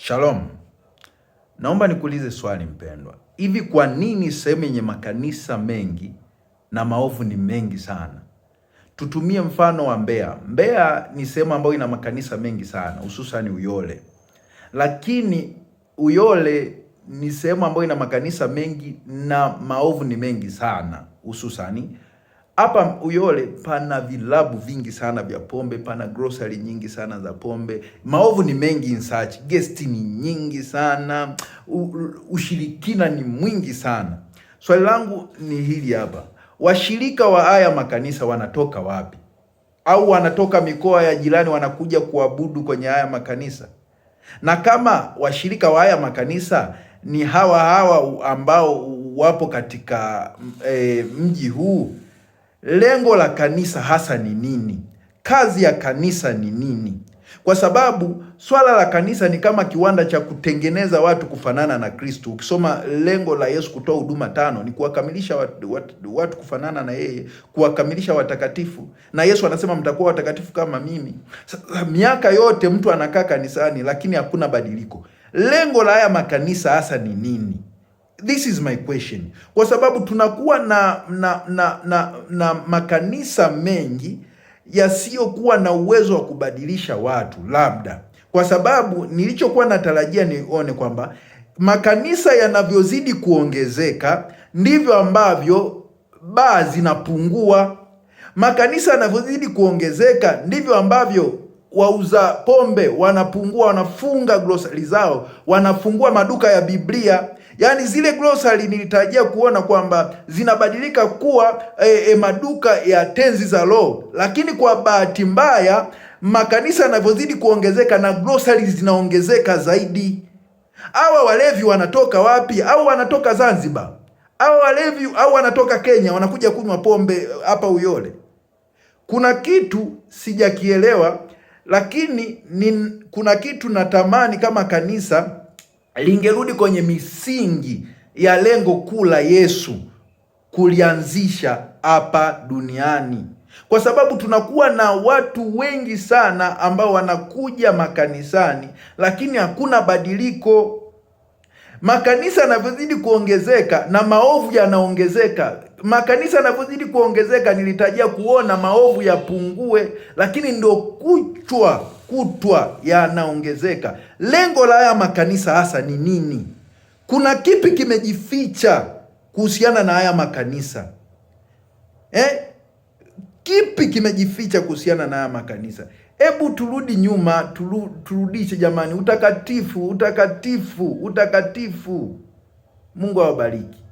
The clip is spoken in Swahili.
Shalom. Naomba nikuulize swali mpendwa. Hivi kwa nini sehemu yenye makanisa mengi na maovu ni mengi sana? Tutumie mfano wa Mbeya. Mbeya ni sehemu ambayo ina makanisa mengi sana, hususan Uyole. Lakini Uyole ni sehemu ambayo ina makanisa mengi na maovu ni mengi sana, hususani hapa Uyole pana vilabu vingi sana vya pombe, pana grocery nyingi sana za pombe. Maovu ni mengi in such. Guest ni nyingi sana. Ushirikina ni mwingi sana. Swali langu ni hili hapa. Washirika wa haya makanisa wanatoka wapi? Au wanatoka mikoa ya jirani wanakuja kuabudu kwenye haya makanisa? Na kama washirika wa haya makanisa ni hawa ambao wapo katika mji huu, lengo la kanisa hasa ni nini? Kazi ya kanisa ni nini? Kwa sababu swala la kanisa ni kama kiwanda cha kutengeneza watu kufanana na Kristo. Ukisoma lengo la Yesu kutoa huduma 5 ni kuwakamilisha watu kufanana na yeye, kuwakamilisha watakatifu. Na Yesu anasema mtakuwa watakatifu kama mimi. Miaka yote mtu anakaa kanisani lakini hakuna badiliko. Lengo la haya makanisa hasa ni nini? This is my question. Kwa sababu tunakuwa na makanisa mengi yasiyokuwa na uwezo wa kubadilisha watu, labda kwa sababu nilichokuwa natarajia nione kwamba makanisa yanavyozidi kuongezeka ndivyo ambavyo baa zinapungua. Makanisa yanavyozidi kuongezeka ndivyo ambavyo wauza pombe wanapungua, wanafunga grocery zao, wanafungua maduka ya Biblia. Yaani zile grocery nilitarajia kuona kwamba zinabadilika kuwa maduka ya tenzi za roho, lakini kwa bahati mbaya makanisa yanavyozidi kuongezeka na grocery zinaongezeka zaidi. Hawa walevi wanatoka wapi? Au wanatoka Zanzibar? Hawa walevi au wanatoka Kenya wanakuja kunywa pombe hapa Uyole? Kuna kitu sijakielewa, lakini kuna kitu natamani kama kanisa lingerudi kwenye misingi ya lengo kuu la Yesu kulianzisha hapa duniani. Kwa sababu tunakuwa na watu wengi sana ambao wanakuja makanisani lakini hakuna badiliko. Makanisa yanavyozidi kuongezeka na maovu yanaongezeka. Makanisa yanavyozidi kuongezeka nilitarajia kuona maovu yapungue, lakini ndio kutwa yanaongezeka. Lengo la haya makanisa hasa ni nini? Kuna kipi kimejificha kuhusiana na haya makanisa? Kipi kimejificha kuhusiana na haya makanisa? Hebu turudi nyuma, turudishe jamani. Utakatifu. Mungu awabariki.